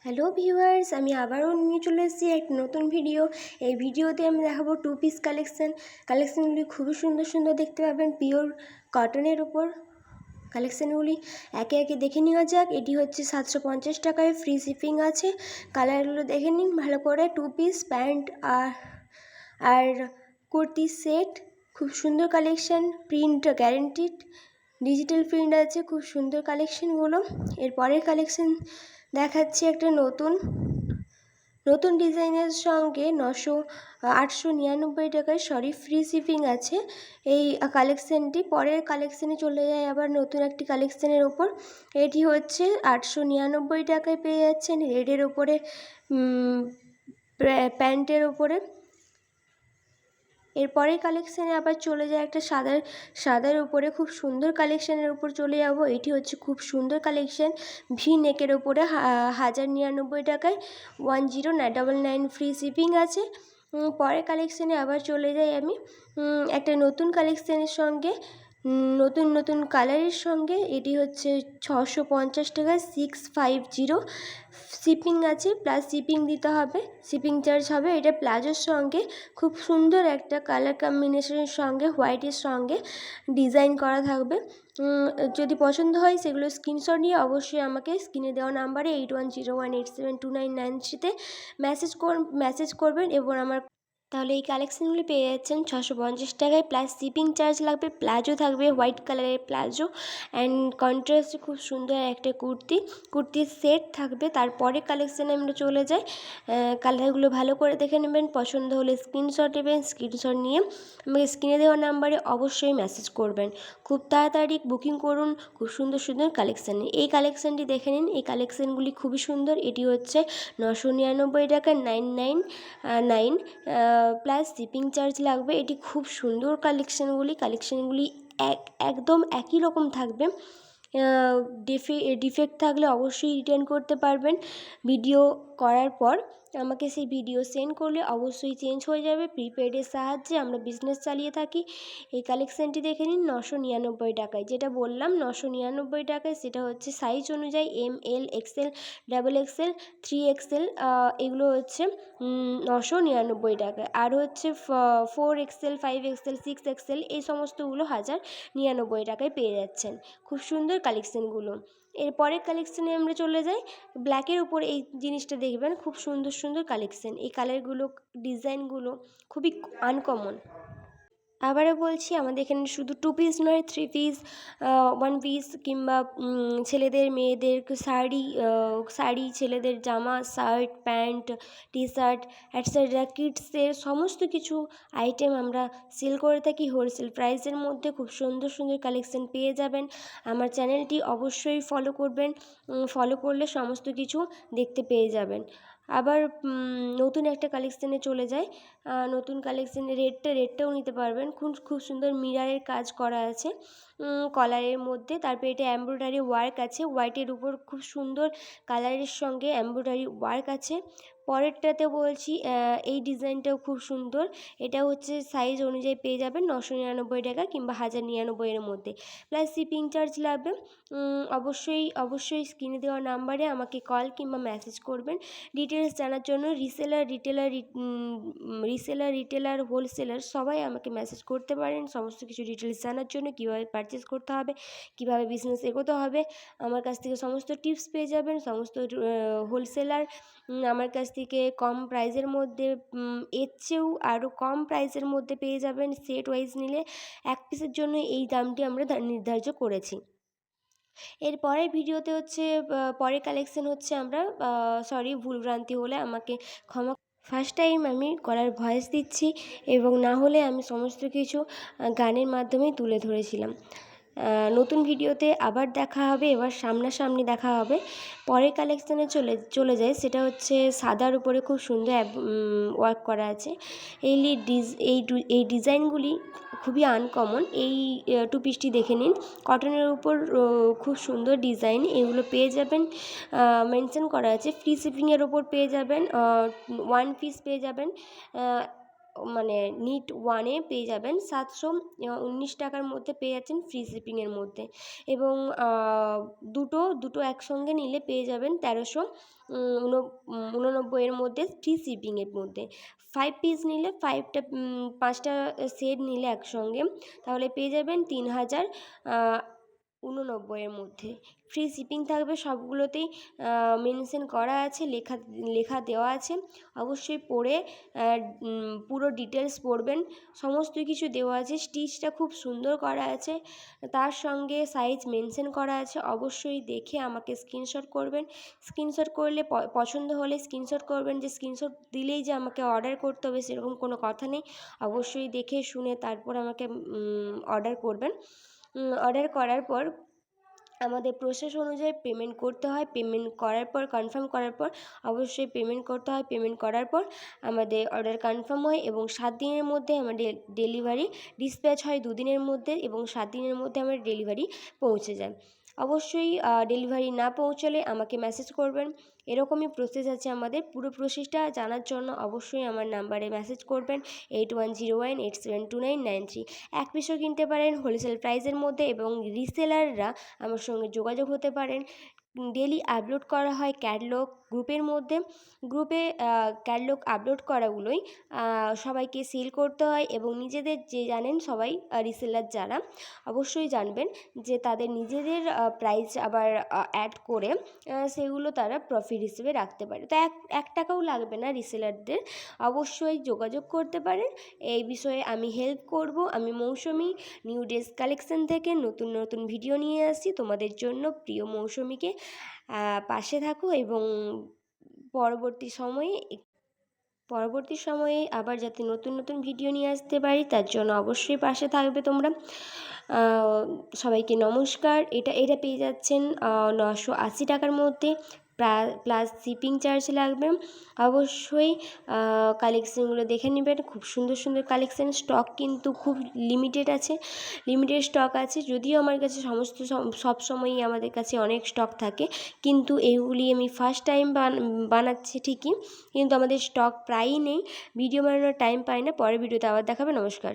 Hello viewers, আমি আবারও নিয়ে চলে এসেছি এক নতুন ভিডিও। এই ভিডিওতে আমি দেখাবো টু পিস কালেকশনগুলি খুবই সুন্দর সুন্দর দেখতে পাবেন পিওর কটনের উপর। কালেকশানগুলি একে একে দেখে নেওয়া যাক। এটি হচ্ছে 750 টাকায়, ফ্রি শিপিং আছে। কালারগুলো দেখে নিন ভালো করে। টু পিস প্যান্ট আর কুর্তি সেট, খুব সুন্দর collection, print guaranteed, digital print আছে, খুব সুন্দর কালেকশানগুলো। এরপরের কালেকশান দেখাচ্ছি একটা নতুন ডিজাইনের সঙ্গে 899 টাকায়, ফ্রি শিপিং আছে এই কালেকশানটি। পরের কালেকশানে চলে যায় আবার নতুন একটি কালেকশানের ওপর। এটি হচ্ছে 899 টাকায় পেয়ে যাচ্ছেন রেডের ওপরে, প্যান্টের ওপরে। এরপরের কালেকশানে আবার চলে যায় একটা সাদার উপরে, খুব সুন্দর কালেকশানের উপর চলে যাব। এটি হচ্ছে খুব সুন্দর কালেকশান, ভি নেকের ওপরে, 1099 টাকায়, 1099 ফ্রি শিপিং আছে। পরের কালেকশানে আবার চলে যাই আমি একটা নতুন কালেকশানের সঙ্গে, নতুন কালারের সঙ্গে। এটি হচ্ছে 650 টাকায়, 650 শিপিং আছে, প্লাস শিপিং দিতে হবে, শিপিং চার্জ হবে। এটা প্লাজোর সঙ্গে খুব সুন্দর একটা কালার কম্বিনেশনের সঙ্গে, হোয়াইটের সঙ্গে ডিজাইন করা থাকবে। যদি পছন্দ হয় সেগুলো স্ক্রিনশট নিয়ে অবশ্যই আমাকে স্ক্রিনে দেওয়া নাম্বারে 8101872993 মেসেজ করবেন এবং তাহলে এই কালেকশানগুলি পেয়ে যাচ্ছেন 650 টাকায়, প্লাস শিপিং চার্জ লাগবে। প্লাজো থাকবে, হোয়াইট কালারের প্লাজো অ্যান্ড কন্ট্রাস্টে খুব সুন্দর একটা কুর্তির সেট থাকবে। তারপরে কালেকশানে আমরা চলে যাই। কালারগুলো ভালো করে দেখে নেবেন, পছন্দ হলে স্ক্রিনশট নেবেন, স্ক্রিনশট নিয়ে আমাকে স্ক্রিনে দেওয়া নাম্বারে অবশ্যই মেসেজ করবেন। খুব তাড়াতাড়ি বুকিং করুন খুব সুন্দর সুন্দর কালেকশানে। এই কালেকশানটি দেখে নিন, এই কালেকশানগুলি খুবই সুন্দর। এটি হচ্ছে 999 টাকা, 999 প্লাস শিপিং চার্জ লাগবে। এটি খুব সুন্দর কালেকশানগুলি একদম একই রকম থাকবে। ডিফেক্ট থাকলে অবশ্যই রিটার্ন করতে পারবেন। ভিডিও করার পর আমাকে সেই ভিডিও সেন্ড করলে অবশ্যই চেঞ্জ হয়ে যাবে। প্রিপেডের সাহায্যে আমরা বিজনেস চালিয়ে থাকি। এই কালেকশানটি দেখে নিন 999 টাকায়, যেটা বললাম 999 টাকায়, সেটা হচ্ছে সাইজ অনুযায়ী ML, XL, XXL, 3XL, এগুলো হচ্ছে 999 টাকায়। আর হচ্ছে 4XL, 5XL, 6XL, এই সমস্তগুলো 1099 টাকায় পেয়ে যাচ্ছেন। খুব সুন্দর কালেকশানগুলো। এরপরের কালেকশানে আমরা চলে যাই। ব্ল্যাকের উপর এই জিনিসটা দেখবেন, খুব সুন্দর সুন্দর কালেকশান। এই কালারগুলো, ডিজাইনগুলো খুবই আনকমন। আবারও বলছি, আমাদের এখানে শুধু টু পিস নয়, থ্রি পিস, ওয়ান পিস, কিংবা ছেলেদের মেয়েদের শাড়ি, ছেলেদের জামা, shirt, pant, T shirt, etcetera, কিডসের সমস্ত কিছু আইটেম আমরা সেল করে থাকি হোলসেল প্রাইসের মধ্যে। খুব সুন্দর সুন্দর কালেকশান পেয়ে যাবেন। আমার চ্যানেলটি অবশ্যই ফলো করবেন, ফলো করলে সমস্ত কিছু দেখতে পেয়ে যাবেন। আবার নতুন একটা কালেকশানে চলে যায়। নতুন কালেকশানে রেডটাও নিতে পারবেন। খুব সুন্দর মিরারের কাজ করা আছে কলারের মধ্যে। তারপরে এটা এমব্রয়ডারি ওয়ার্ক আছে, হোয়াইটের উপর খুব সুন্দর কালারের সঙ্গে এমব্রয়ডারি ওয়ার্ক আছে। পরেরটাতে বলছি, এই ডিজাইনটাও খুব সুন্দর। এটা হচ্ছে সাইজ অনুযায়ী পেয়ে যাবেন 999 টাকা কিংবা 1099 এর মধ্যে, প্লাস শিপিং চার্জ লাগবে। অবশ্যই স্ক্রিনে দেওয়া নাম্বারে আমাকে কল কিংবা মেসেজ করবেন। ডিটেলস জানার জন্য রিসেলার, হোলসেলার সবাই আমাকে মেসেজ করতে পারেন সমস্ত কিছু ডিটেলস জানার জন্য। কীভাবে পারচেস করতে হবে, কীভাবে বিজনেস এগোতে হবে, আমার কাছ থেকে সমস্ত টিপস পেয়ে যাবেন। সমস্ত হোলসেলার আমার কাছ থেকে কম প্রাইসের মধ্যে, এর চেয়েও আরও কম প্রাইসের মধ্যে পেয়ে যাবেন। সেট ওয়াইজ নিলে এক পিসের জন্য এই দামটি আমরা নির্ধার্য করেছি। এর পরের ভিডিওতে হচ্ছে, পরের কালেকশান হচ্ছে আমরা, ভুলভ্রান্তি হলে আমাকে ক্ষমা। ফার্স্ট টাইম আমি গলার ভয়েস দিচ্ছি এবং না হলে আমি সমস্ত কিছু গানের মাধ্যমেই তুলে ধরেছিলাম। নতুন ভিডিওতে আবার দেখা হবে, এবার সামনাসামনি দেখা হবে। পরের কালেকশানে চলে যায়, সেটা হচ্ছে সাদার উপরে খুব সুন্দর ওয়ার্ক করা আছে। এই ডিজাইনগুলি খুবই আনকমন। এই টু পিসটি দেখে নিন, কটনের উপর খুব সুন্দর ডিজাইন। এগুলো পেয়ে যাবেন, মেনশন করা আছে ফ্রি শিপিংয়ের ওপর পেয়ে যাবেন। ওয়ান পিস পেয়ে যাবেন মানে নিট ওয়ানে পেয়ে যাবেন 719 টাকার মধ্যে পেয়ে যাচ্ছেন ফ্রি শিপিংয়ের মধ্যে। এবং দুটো একসঙ্গে নিলে পেয়ে যাবেন 1389 মধ্যে ফ্রি শিপিংয়ের মধ্যে। 5 পিস নিলে 5টা সেট নিলে একসঙ্গে তাহলে পেয়ে যাবেন 3089 মধ্যে। ফ্রি শিপিং থাকবে, সবগুলোতেই মেনশন করা আছে, লেখা দেওয়া আছে। অবশ্যই পড়ে পুরো ডিটেলস পড়বেন, সমস্ত কিছু দেওয়া আছে। স্টিচটা খুব সুন্দর করা আছে, তার সঙ্গে সাইজ মেনশন করা আছে। অবশ্যই দেখে আমাকে স্ক্রিনশট করবেন। স্ক্রিনশট করলে পছন্দ হলে স্ক্রিনশট করবেন, যে স্ক্রিনশট দিলেই যে আমাকে অর্ডার করতে হবে সেরকম কোনো কথা নেই। অবশ্যই দেখে শুনে তারপর আমাকে অর্ডার করবেন। অর্ডার করার পর আমাদের প্রসেস অনুযায়ী পেমেন্ট করতে হয়। পেমেন্ট করার পর, কনফার্ম করার পর অবশ্যই পেমেন্ট করতে হয়। পেমেন্ট করার পর আমাদের অর্ডার কনফার্ম হয় এবং 7 দিনের মধ্যে আমাদের ডেলিভারি ডিসপ্যাচ হয়। 2 দিনের মধ্যে এবং 7 দিনের মধ্যে আমার ডেলিভারি পৌঁছে যায়। অবশ্যই ডেলিভারি না পৌঁছালে আমাকে মেসেজ করবেন। এরকমই প্রসেস আছে আমাদের। পুরো প্রসেসটা জানার জন্য অবশ্যই আমার নাম্বারে মেসেজ করবেন 8101872993। এক পিসও কিনতে পারেন হোলসেল প্রাইসের মধ্যে এবং রিসেলাররা আমার সঙ্গে যোগাযোগ হতে পারেন। ডেলি আপলোড করা হয় ক্যাটালগ গ্রুপের মধ্যে। গ্রুপে ক্যাটালগ আপলোড করাগুলোই সবাইকে সেল করতে হয় এবং নিজেদের, যে জানেন সবাই রিসেলার যারা অবশ্যই জানবেন যে তাদের নিজেদের প্রাইস আবার অ্যাড করে সেগুলো তারা প্রফিট হিসেবে রাখতে পারে। তো এক টাকাও লাগবে না রিসেলারদের। অবশ্যই যোগাযোগ করতে পারেন, এই বিষয়ে আমি হেল্প করব। আমি মৌসুমি নিউ ড্রেস কালেকশন থেকে নতুন নতুন ভিডিও নিয়ে আসছি তোমাদের জন্য। প্রিয় মৌসুমিকে পাশে থাকো এবং পরবর্তী সময়ে আবার যাতে নতুন নতুন ভিডিও নিয়ে আসতে পারি তার জন্য অবশ্যই পাশে থাকবে তোমরা। সবাইকে নমস্কার। এটা পেয়ে যাচ্ছেন 980 টাকার মধ্যে, প্লাস শিপিং চার্জ লাগবে। অবশ্যই কালেকশানগুলো দেখে নেবেন, খুব সুন্দর সুন্দর কালেকশান। স্টক কিন্তু খুব লিমিটেড স্টক আছে। যদিও আমার কাছে সব সময়ই আমাদের কাছে অনেক স্টক থাকে, কিন্তু এইগুলি আমি ফার্স্ট টাইম বানাচ্ছি ঠিকই, কিন্তু আমাদের স্টক প্রায়ই নেই। ভিডিও বানানোর টাইম পাই না। পরের ভিডিওতে আবার দেখাবে। নমস্কার।